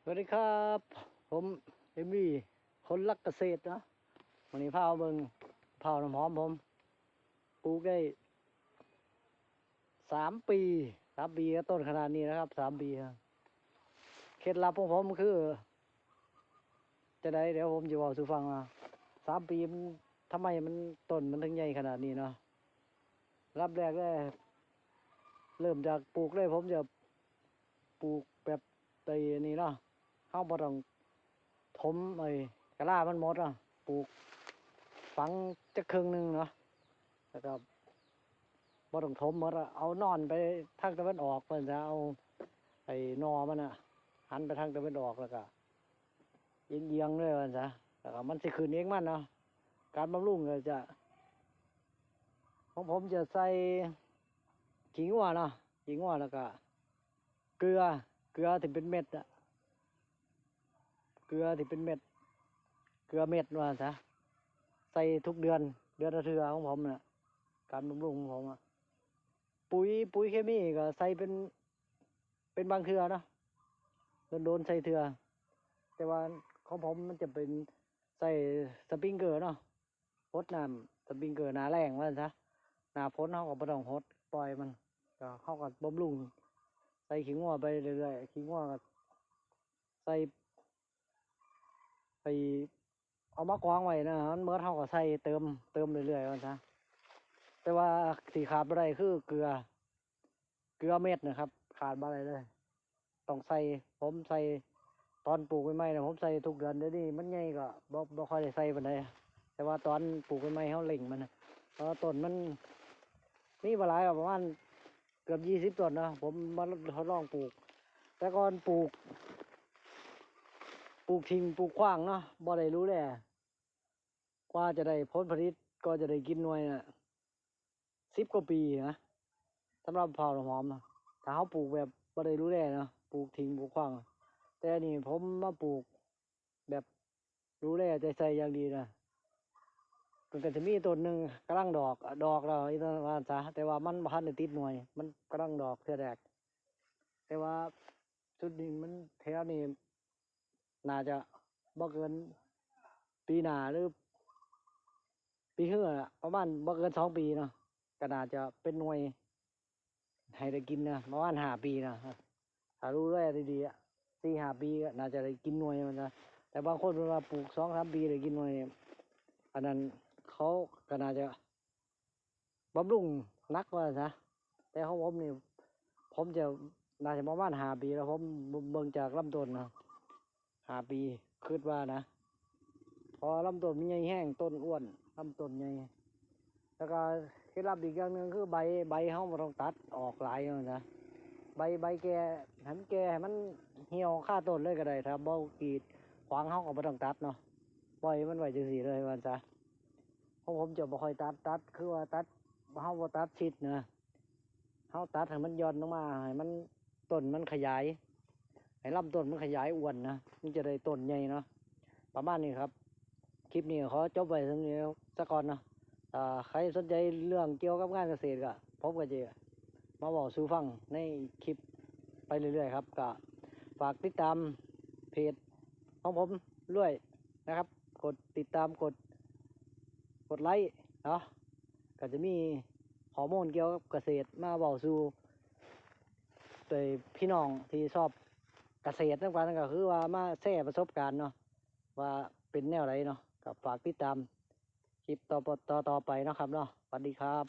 สวัสดีครับผมเอมี่คนรักเกษตรนะวันนี้พาเบิ่งพาน้ำหอมผมปลูกได้3 ปีก็ต้นขนาดนี้นะครับ3 ปีครับเคล็ดลับของผมคือจะได้เดี๋ยวผมจะบอกสู่ฟังว่า3 ปีมันทำไมมันต้นมันถึงใหญ่ขนาดนี้เนาะรับแรกได้เริ่มจากปลูกเลยผมจะปลูกแบบไอ้นี่เนาะเข้าบ่ต้องถมไอ้กะลามันหมดอ่ะปลูกฝังจะครึ่งหนึงเนาะแล้วก็บ่ต้องถมหมดอ่ะเอานอนไปทางตะวันออกเพิ่นจะเอาไอ้นอมันอ่ะหันไปทางตะวันออกแล้วก็เอียงๆเลยเพิ่นจะแล้วก็มันสิขึ้นเองมันเนาะการบำรุงก็จะของผมจะใส่ขิงวัวเนาะขิงวัวแล้วก็เกลือเกลือที่เป็นเม็ดอะเกลือที่เป็นเม็ดเกลือเม็ดว่าซะใส่ทุกเดือนละเทื่อของผมน่ะการบำรุงของผมอะปุ๋ยเคมีก็ใส่เป็นบางเทื่อเนาะโดนใส่เทื่อแต่ว่าของผมมันจะเป็นใส่สปริงเกอร์เนาะรดน้ำสปริงเกอร์หน้าแรงว่าซะหน้าฝนเขาก็บ่ต้องรดปล่อยมันก็เขาก็บำรุงใส่ขิงวัวไปเรื่อยๆขิงวัวก็ใส่ไปเอามากวางไว้นะมันเมื่อเขาก็ใส่เติมเรื่อยๆว่าซะแต่ว่าที่ขาดบ่ได้คือเกลือเม็ดนะครับขาดบ่ได้เลยต้องใส่ผมใส่ตอนปลูกใหม่ๆนะผมใส่ทุกเดือนเดี๋ยวนี้มันใหญ่ก็บ่ค่อยได้ใส่ปานใดแต่ว่าตอนปลูกใหม่ๆเขาเล็งมันนะเพราะต้นมันมีบ่หลายประมาณเกือบ20 ต้นนะผมมาทดลองปลูกแต่ก่อนปลูกทิ้งปลูกขว้างเนาะบ่ได้รู้แลกว่าจะได้ผลผลิตก็จะได้กินหน่วยน่ะ10 กว่าปีนะสำหรับเผาวหอมนะถ้าเขาปลูกแบบบ่ได้รู้แลเนาะปลูกทิ้งปลูกขว้างแต่อันนี่ผมมาปลูกแบบรู้แลใจใส่อย่างดีนะมันก็จะมีต้นหนึ่งกำลังดอกแล้วอีต้นว่าซะแต่ว่ามันบ่ทันได้ติดหน่วยมันกำลังดอกเทื่อแรกแต่ว่าชุดนี้มันแถวนี้น่าจะบ่เกินปีหน้าหรือปีเฮือน่ะประมาณบ่เกิน2 ปีเนาะก็น่าจะเป็นหน่วยให้ได้กินนะประมาณ5 ปีนะถ้ารู้แลดีๆอะ4-5 ปีก็น่าจะได้กินหน่วยมันนะแต่บางคนเวลาปลูก2-3 ปีได้กินหน่วยเนี่ยอันนั้นเขาก็น่าจะบำรุงหนักว่าซะแต่ของผมนี่ผมจะน่าจะประมาณ5 ปีแล้วผมเบิ่งจากลำต้นนะ5 ปีคิดว่านะพอลำต้นมันใหญ่แห้งต้นอ้วนลำต้นใหญ่แล้วก็เคล็ดลับอีกอย่างหนึ่งคือใบเขาบ่ต้องตัดออกหลายว่าซะใบแก่ให้มันเหี่ยวคาต้นเลยก็ได้ถ้าบ่กรีดขวางเขาก็บ่ต้องตัดเนาะปล่อยมันไว้จังซี่เลยว่าซะเพราะผมจะบ่ค่อยตัดคือว่าตัดเขาบ่ตัดชิดนะเขาตัดให้มันย่อนลงมาให้มันต้นมันขยายให้ลำต้นมันขยายอ้วนนะมันจะได้ต้นใหญ่เนาะประมาณนี้ครับคลิปนี้ขอจบไว้ตรงนี้สักก่อนเนาะใครสนใจเรื่องเกี่ยวกับงานเกษตรก็ผมก็จะมาบอกสู่ฟังในคลิปไปเรื่อยๆครับก็ฝากติดตามเพจของผมด้วยนะครับกดติดตามกดไลค์เนาะก็จะมีข้อมูลเกี่ยวกับเกษตรมาบอกสู่โดยพี่น้องที่ชอบเกษตรนั่นก็คือว่ามาแชร์ประสบการณ์เนาะว่าเป็นแนวไรเนาะก็ฝากติดตามคลิปต่อไปเนาะครับเนาะสวัสดีครับ